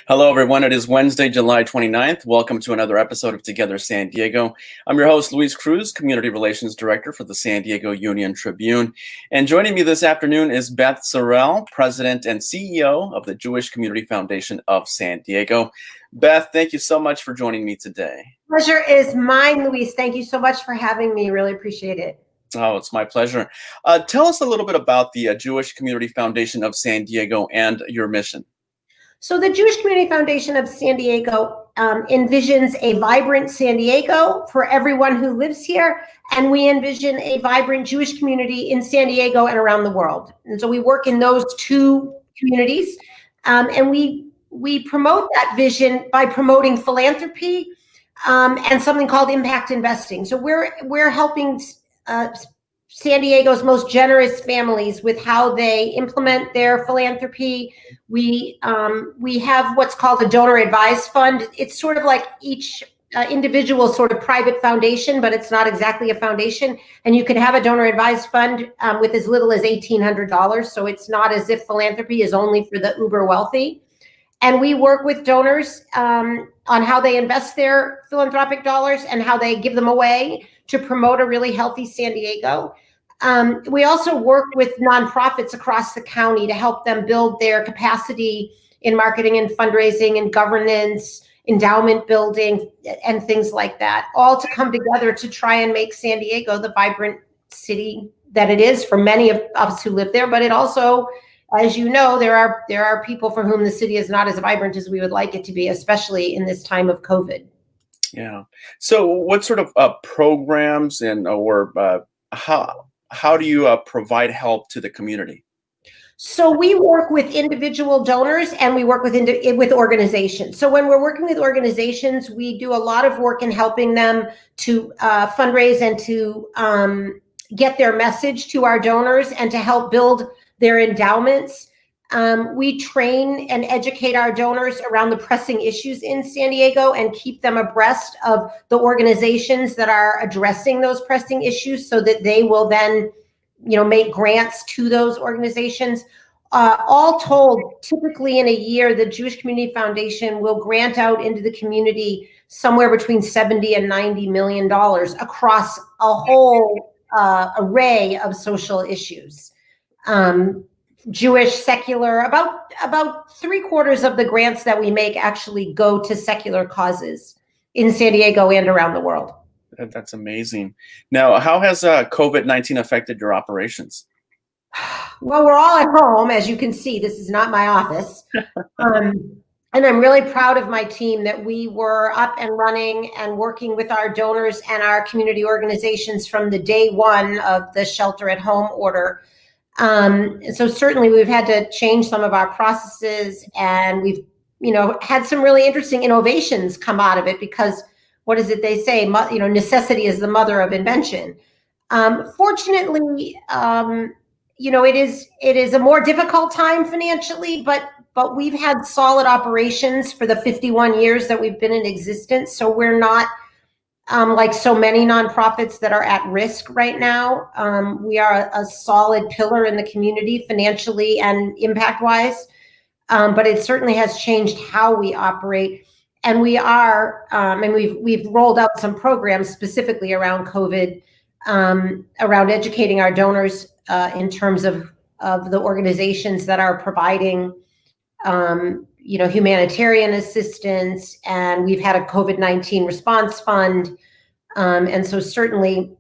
Hello, everyone. It is Wednesday, July 29th. Welcome to another episode of Together San Diego. I'm your host, Luis Cruz, Community Relations Director for the San Diego Union-Tribune. And joining me this afternoon is Beth Sirull, President and CEO of the Jewish Community Foundation of San Diego. Beth, thank you so much for joining me today. Pleasure is mine, Luis. Thank you so much for having me. Really appreciate it. Oh, it's my pleasure. Tell us a little bit about the Jewish Community Foundation of San Diego and your mission. So the Jewish Community Foundation of San Diego envisions a vibrant San Diego for everyone who lives here, and we envision a vibrant Jewish community in San Diego and around the world. And so we work in those two communities, and we promote that vision by promoting philanthropy and something called impact investing. So we're helping San Diego's most generous families with how they implement their philanthropy. We have what's called a donor advised fund. It's sort of like each individual sort of private foundation, but it's not exactly a foundation. And you can have a donor advised fund with as little as $1,800. So it's not as if philanthropy is only for the uber wealthy. And we work with donors on how they invest their philanthropic dollars and how they give them away to promote a really healthy San Diego. We also work with nonprofits across the county to help them build their capacity in marketing and fundraising and governance, endowment building, and things like that, all to come together to try and make San Diego the vibrant city that it is for many of us who live there. But it also, as you know, there are people for whom the city is not as vibrant as we would like it to be, especially in this time of COVID. Yeah. So what sort of programs how do you provide help to the community? So we work with individual donors and we work with organizations. So when we're working with organizations, we do a lot of work in helping them to fundraise and to get their message to our donors and to help build their endowments. We train and educate our donors around the pressing issues in San Diego and keep them abreast of the organizations that are addressing those pressing issues so that they will then, make grants to those organizations. All told, typically in a year, the Jewish Community Foundation will grant out into the community somewhere between $70 and $90 million across a whole array of social issues. Jewish, secular, about 3/4 of the grants that we make actually go to secular causes in San Diego and around the world. That's amazing. Now, how has COVID-19 affected your operations? Well, we're all at home, as you can see. This is not my office. And I'm really proud of my team that we were up and running and working with our donors and our community organizations from the day one of the shelter at home order. So certainly we've had to change some of our processes, and we've, had some really interesting innovations come out of it because what is it they say? Necessity is the mother of invention. Fortunately, it is a more difficult time financially, but we've had solid operations for the 51 years that we've been in existence. So we're not like so many nonprofits that are at risk right now. We are a solid pillar in the community financially and impact-wise, but it certainly has changed how we operate. And we are, and we've rolled out some programs specifically around COVID, around educating our donors in terms of the organizations that are providing humanitarian assistance, and we've had a COVID-19 response fund. And so certainly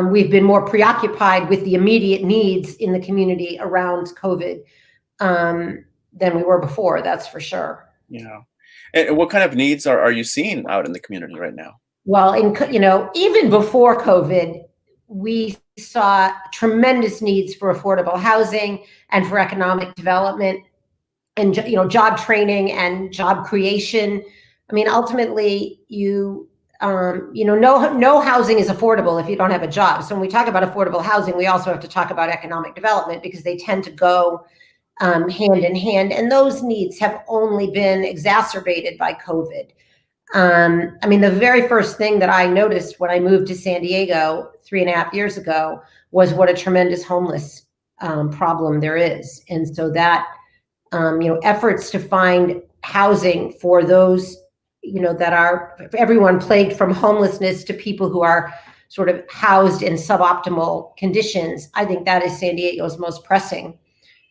we've been more preoccupied with the immediate needs in the community around COVID than we were before, that's for sure. Yeah. And what kind of needs are you seeing out in the community right now? Well, even before COVID, we saw tremendous needs for affordable housing and for economic development and job training and job creation. I mean, ultimately, no housing is affordable if you don't have a job. So when we talk about affordable housing, we also have to talk about economic development because they tend to go hand in hand. And those needs have only been exacerbated by COVID. The very first thing that I noticed when I moved to San Diego 3.5 years ago was what a tremendous homeless problem there is. And so that, efforts to find housing for those, that are everyone plagued from homelessness to people who are sort of housed in suboptimal conditions. I think that is San Diego's most pressing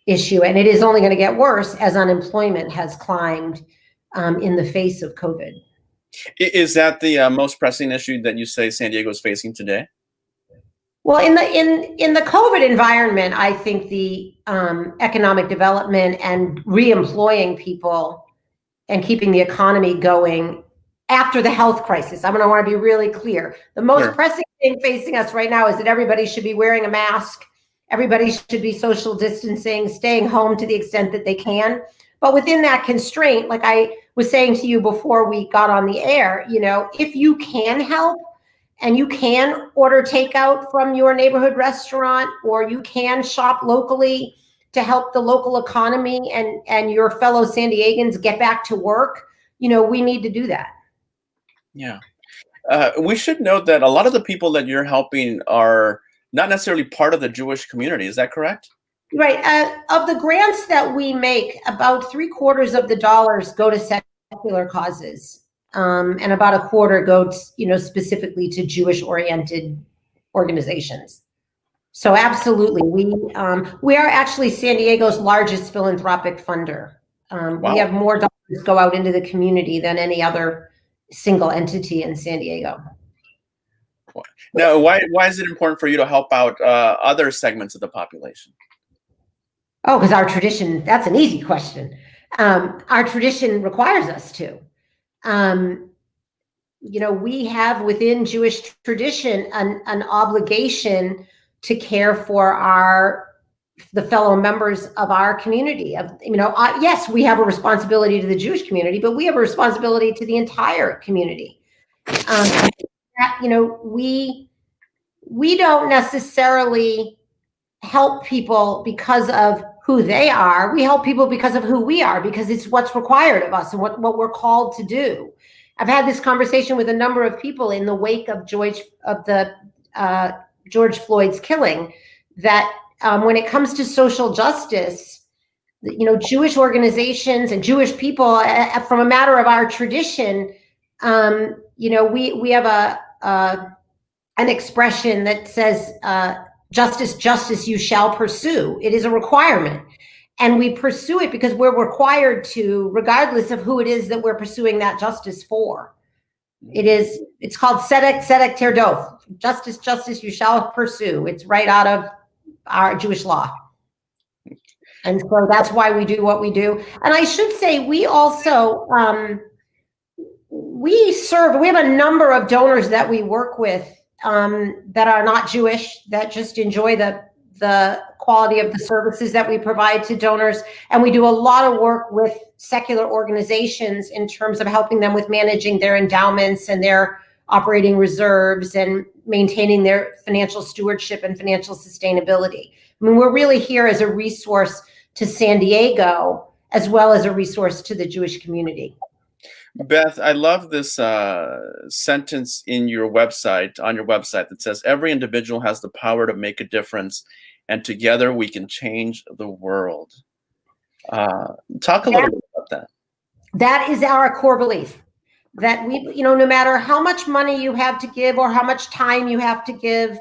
issue. And it is only going to get worse as unemployment has climbed in the face of COVID. Is that the most pressing issue that you say San Diego is facing today? Well, in the COVID environment, I think the economic development and reemploying people and keeping the economy going after the health crisis. I want to be really clear. The most pressing thing facing us right now is that everybody should be wearing a mask. Everybody should be social distancing, staying home to the extent that they can. But within that constraint, like I was saying to you before we got on the air, if you can help and you can order takeout from your neighborhood restaurant, or you can shop locally to help the local economy and your fellow San Diegans get back to work, we need to do that. Yeah. We should note that a lot of the people that you're helping are not necessarily part of the Jewish community. Is that correct? Right. Of the grants that we make, about 3/4 of the dollars go to secular causes, and about 1/4 go, specifically to Jewish-oriented organizations. So absolutely, we are actually San Diego's largest philanthropic funder. Wow. We have more dollars go out into the community than any other single entity in San Diego. Now, why is it important for you to help out other segments of the population? Oh, because our tradition, that's an easy question. Our tradition requires us to. We have within Jewish tradition an obligation to care for the fellow members of our community. Yes, we have a responsibility to the Jewish community, but we have a responsibility to the entire community. We don't necessarily help people because of who they are. We help people because of who we are, because it's what's required of us and what we're called to do. I've had this conversation with a number of people in the wake of George Floyd's killing, that when it comes to social justice, Jewish organizations and Jewish people, from a matter of our tradition, we have an expression that says, justice, justice you shall pursue. It is a requirement. And we pursue it because we're required to, regardless of who it is that we're pursuing that justice for. It's called tzedek, tzedek terdof. Justice, justice you shall pursue. It's right out of our Jewish law. And so that's why we do what we do. And I should say, we also, we have a number of donors that we work with that are not Jewish, that just enjoy the quality of the services that we provide to donors. And we do a lot of work with secular organizations in terms of helping them with managing their endowments and their operating reserves and maintaining their financial stewardship and financial sustainability. I mean, we're really here as a resource to San Diego, as well as a resource to the Jewish community. Beth, I love this sentence on your website that says, every individual has the power to make a difference, and together we can change the world. Talk a little bit about that. That is our core belief, that no matter how much money you have to give or how much time you have to give,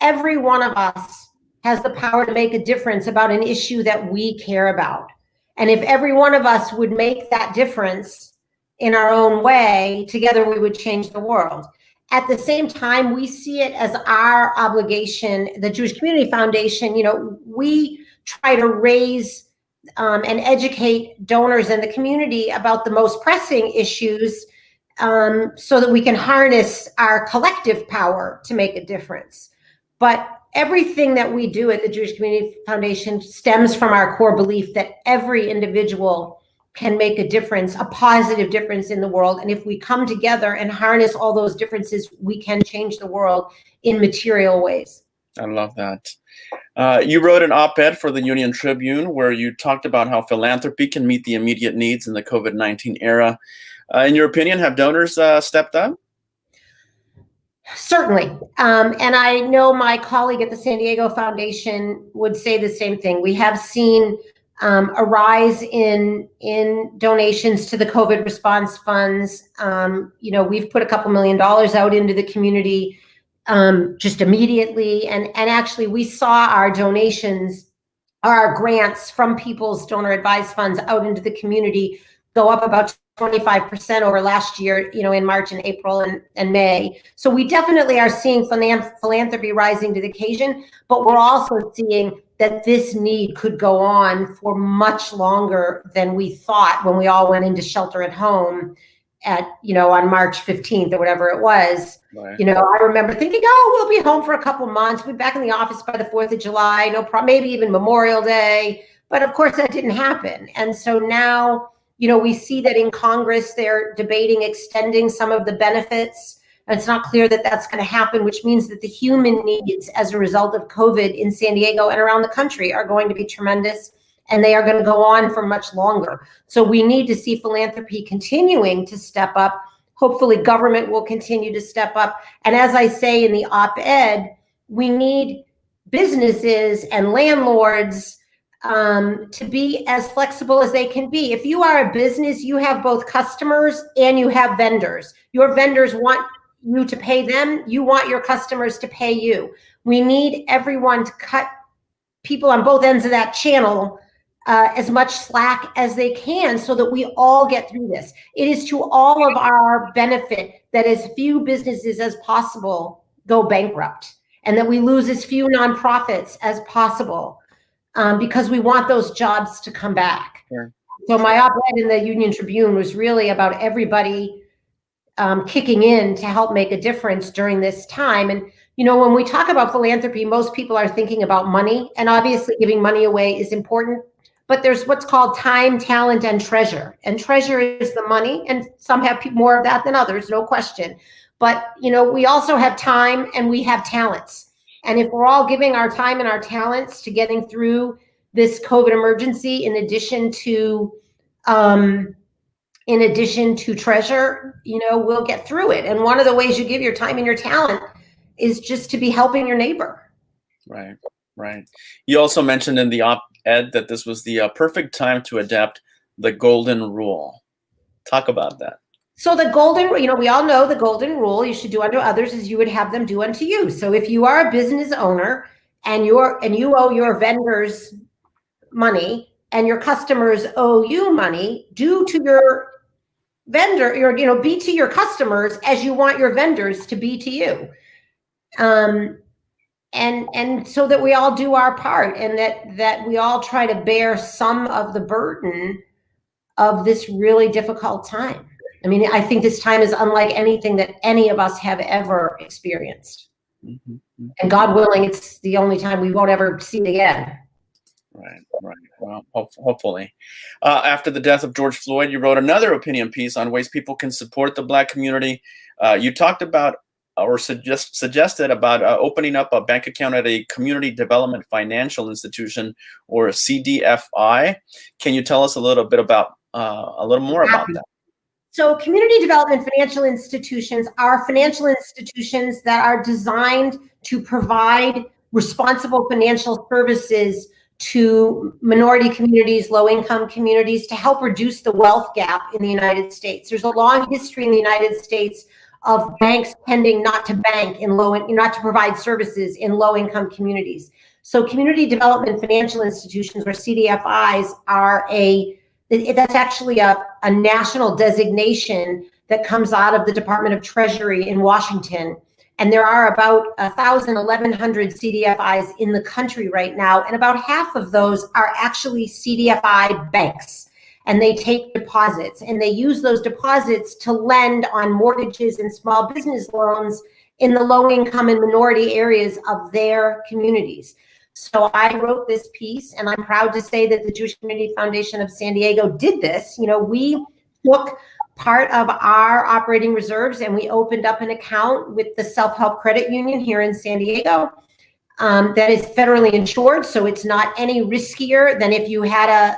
every one of us has the power to make a difference about an issue that we care about. And if every one of us would make that difference in our own way, together we would change the world. At the same time, we see it as our obligation, the Jewish Community Foundation, we try to raise and educate donors in the community about the most pressing issues so that we can harness our collective power to make a difference. But everything that we do at the Jewish Community Foundation stems from our core belief that every individual can make a difference, a positive difference in the world. And if we come together and harness all those differences, we can change the world in material ways. I love that. You wrote an op-ed for the Union-Tribune where you talked about how philanthropy can meet the immediate needs in the COVID-19 era. In your opinion, have donors stepped up? Certainly. And I know my colleague at the San Diego Foundation would say the same thing. We have seen a rise in donations to the COVID response funds. We've put a couple $1 million out into the community just immediately. And actually, we saw our donations, our grants from people's donor advised funds out into the community go up about 25% over last year, in March and April and May. So we definitely are seeing philanthropy rising to the occasion, but we're also seeing that this need could go on for much longer than we thought when we all went into shelter at home on March 15th or whatever it was. Right. I remember thinking, we'll be home for a couple months. We'll be back in the office by the 4th of July, maybe even Memorial Day. But of course that didn't happen. And so now, we see that in Congress, they're debating extending some of the benefits. And it's not clear that that's going to happen, which means that the human needs as a result of COVID in San Diego and around the country are going to be tremendous, and they are going to go on for much longer. So we need to see philanthropy continuing to step up. Hopefully government will continue to step up. And as I say in the op-ed, we need businesses and landlords to be as flexible as they can be. If you are a business, you have both customers and you have vendors. Your vendors want you to pay them. You want your customers to pay you. We need everyone to cut people on both ends of that channel as much slack as they can so that we all get through this. It is to all of our benefit that as few businesses as possible go bankrupt and that we lose as few nonprofits as possible. Because we want those jobs to come back. Sure. So my op-ed in the Union-Tribune was really about everybody kicking in to help make a difference during this time. And, when we talk about philanthropy, most people are thinking about money, and obviously giving money away is important, but there's what's called time, talent, and treasure. And treasure is the money, and some have more of that than others, no question. But, we also have time and we have talents. And if we're all giving our time and our talents to getting through this COVID emergency, in addition to treasure, we'll get through it. And one of the ways you give your time and your talent is just to be helping your neighbor. Right. You also mentioned in the op-ed that this was the perfect time to adapt the golden rule. Talk about that. So the golden, we all know the golden rule, you should do unto others as you would have them do unto you. So if you are a business owner and you owe your vendors money and your customers owe you money, do to your vendor, be to your customers as you want your vendors to be to you. And so that we all do our part, and that we all try to bear some of the burden of this really difficult time. I mean, I think this time is unlike anything that any of us have ever experienced. Mm-hmm. And God willing, it's the only time we won't ever see it again. Right. Well, hopefully. After the death of George Floyd, you wrote another opinion piece on ways people can support the Black community. You talked about or suggested about opening up a bank account at a community development financial institution, or a CDFI. Can you tell us a little more about that? So community development financial institutions are financial institutions that are designed to provide responsible financial services to minority communities, low-income communities, to help reduce the wealth gap in the United States. There's a long history in the United States of banks tending not to bank not to provide services in low-income communities. So community development financial institutions, or CDFIs, that's actually a national designation that comes out of the Department of Treasury in Washington. And there are about 1,100 CDFIs in the country right now. And about half of those are actually CDFI banks. And they take deposits, and they use those deposits to lend on mortgages and small business loans in the low income and minority areas of their communities. So I wrote this piece, and I'm proud to say that the Jewish Community Foundation of San Diego did this. We took part of our operating reserves and we opened up an account with the Self-Help Credit Union here in San Diego that is federally insured. So it's not any riskier than if you had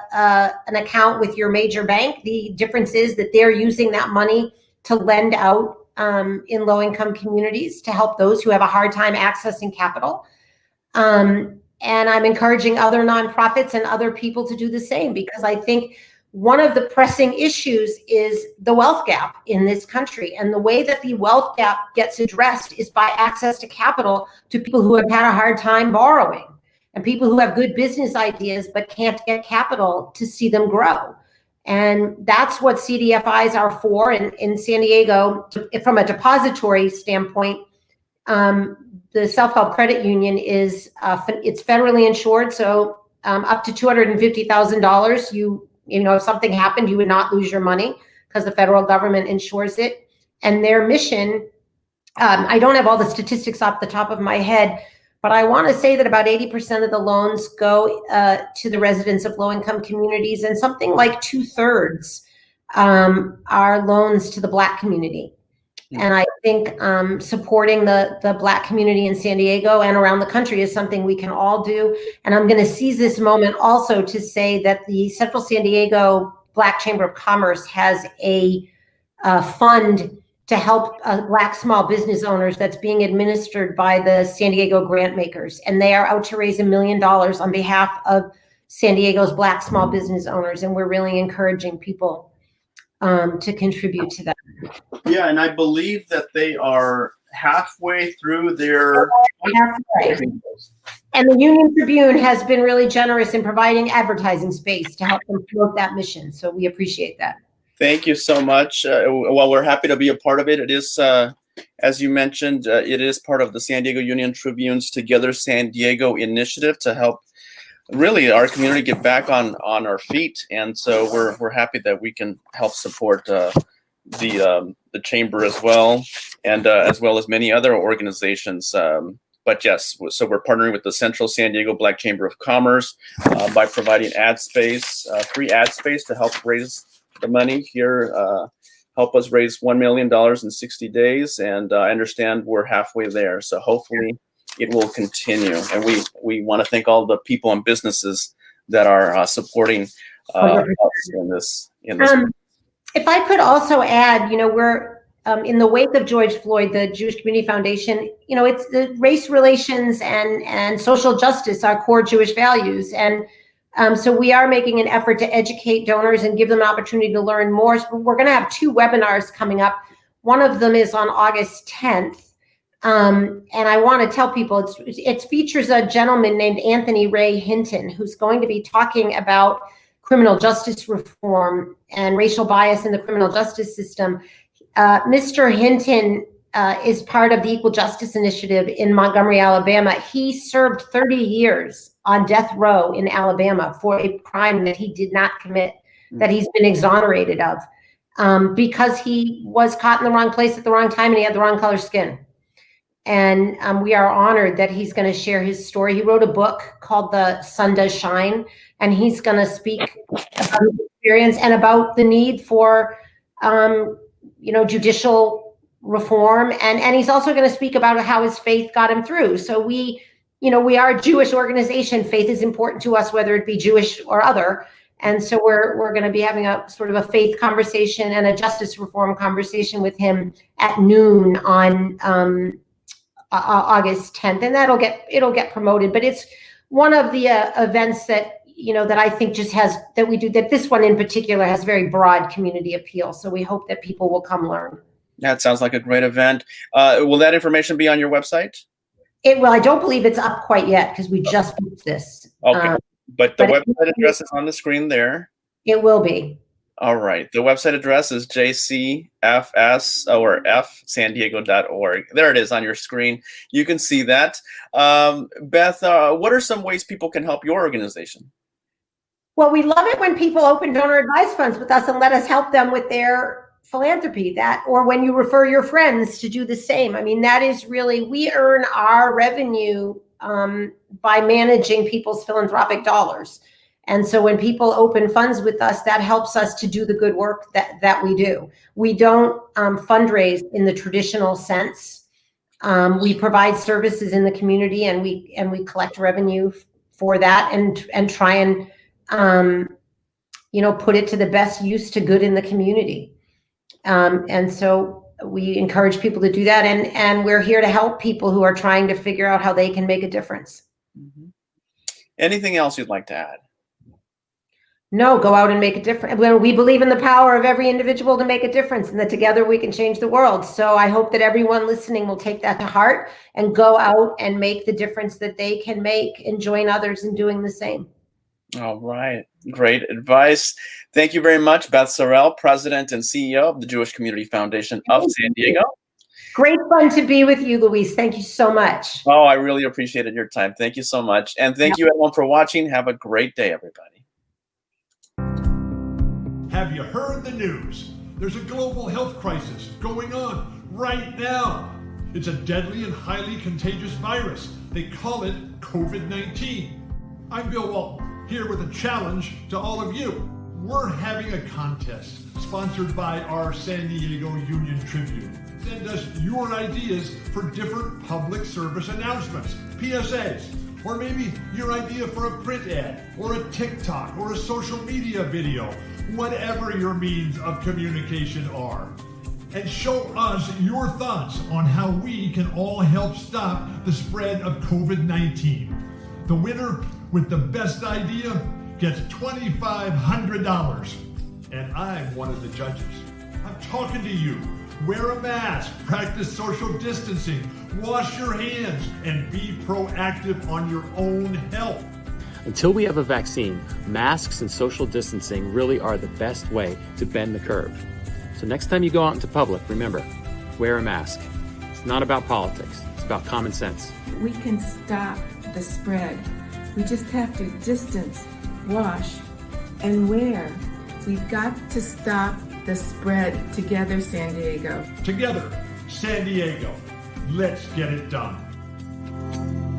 an account with your major bank. The difference is that they're using that money to lend out in low-income communities to help those who have a hard time accessing capital. And I'm encouraging other nonprofits and other people to do the same, because I think one of the pressing issues is the wealth gap in this country. And the way that the wealth gap gets addressed is by access to capital to people who have had a hard time borrowing, and people who have good business ideas but can't get capital to see them grow. And that's what CDFIs are for. In San Diego, from a depository standpoint, the Self-Help Credit Union is it's federally insured, so up to $250,000. You know, if something happened, you would not lose your money because the federal government insures it. And their mission, I don't have all the statistics off the top of my head, but I want to say that about 80% of the loans go to the residents of low-income communities, and something like 2/3 are loans to the Black community. And I think supporting the Black community in San Diego and around the country is something we can all do. And I'm going to seize this moment also to say that the Central San Diego Black Chamber of Commerce has a fund to help Black small business owners that's being administered by the San Diego grant makers. And they are out to raise $1 million on behalf of San Diego's Black small business owners. And we're really encouraging people to contribute to that. Yeah, and I believe that they are halfway through their. And the Union-Tribune has been really generous in providing advertising space to help them promote that mission. So we appreciate that. Thank you so much. Well, we're happy to be a part of it. It is, as you mentioned, it is part of the San Diego Union-Tribune's Together San Diego initiative to help really our community get back on our feet. And so we're happy that we can help support the chamber as well, and as well as many other organizations. But yes, so we're partnering with the Central San Diego Black Chamber of Commerce by providing ad space, free ad space to help raise the money here, help us raise $1 million in 60 days. And I understand we're halfway there. So hopefully it will continue. And we want to thank all the people and businesses that are supporting us in this. If I could also add, you know, we're in the wake of George Floyd, the Jewish Community Foundation, you know, it's the race relations and social justice are core Jewish values. And so we are making an effort to educate donors and give them an opportunity to learn more. So we're going to have 2 webinars coming up. One of them is on August 10th. And I want to tell people it features a gentleman named Anthony Ray Hinton, who's going to be talking about criminal justice reform and racial bias in the criminal justice system. Mr. Hinton is part of the Equal Justice Initiative in Montgomery, Alabama. He served 30 years on death row in Alabama for a crime that he did not commit, that he's been exonerated of, because he was caught in the wrong place at the wrong time and he had the wrong color skin. And we are honored that he's going to share his story. He wrote a book called The Sun Does Shine, and he's going to speak about his experience and about the need for, you know, judicial reform. And he's also going to speak about how his faith got him through. So we are a Jewish organization. Faith is important to us, whether it be Jewish or other. And so we're going to be having a sort of a faith conversation and a justice reform conversation with him at noon on August 10th, and it'll get promoted. But it's one of the events that, you know, that I think just has, that we do, that this one in particular has very broad community appeal. So we hope that people will come learn. That sounds like a great event. Will that information be on your website? Well, I don't believe it's up quite yet because we just booked this. Okay, but the website address is on the screen there. It will be. All right. The website address is jcfs.org. There it is on your screen. You can see that. Beth, what are some ways people can help your organization? Well, we love it when people open donor advised funds with us and let us help them with their philanthropy, or when you refer your friends to do the same. I mean, that is really, we earn our revenue by managing people's philanthropic dollars. And so when people open funds with us, that helps us to do the good work that we do. We don't fundraise in the traditional sense. We provide services in the community, and we collect revenue for that, and try and you know, put it to the best use to good in the community. And so we encourage people to do that, and we're here to help people who are trying to figure out how they can make a difference. Mm-hmm. Anything else you'd like to add? No, go out and make a difference. We believe in the power of every individual to make a difference, and that together we can change the world. So I hope that everyone listening will take that to heart and go out and make the difference that they can make and join others in doing the same. All right. Great advice. Thank you very much, Beth Sirull, President and CEO of the Jewish Community Foundation of San Diego. Great fun to be with you, Luis. Thank you so much. Oh, I really appreciated your time. Thank you so much. And thank you everyone for watching. Have a great day, everybody. Have you heard the news? There's a global health crisis going on right now. It's a deadly and highly contagious virus. They call it COVID-19. I'm Bill Walton, here with a challenge to all of you. We're having a contest sponsored by our San Diego Union-Tribune. Send us your ideas for different public service announcements, PSAs, or maybe your idea for a print ad, or a TikTok, or a social media video, whatever your means of communication are. And show us your thoughts on how we can all help stop the spread of COVID-19. The winner with the best idea gets $2,500. And I'm one of the judges. I'm talking to you. Wear a mask, practice social distancing, wash your hands, and be proactive on your own health. Until we have a vaccine, masks and social distancing really are the best way to bend the curve. So next time you go out into public, remember, wear a mask. It's not about politics, it's about common sense. We can stop the spread. We just have to distance, wash, and wear. We've got to stop the spread together, San Diego. Together, San Diego. Let's get it done.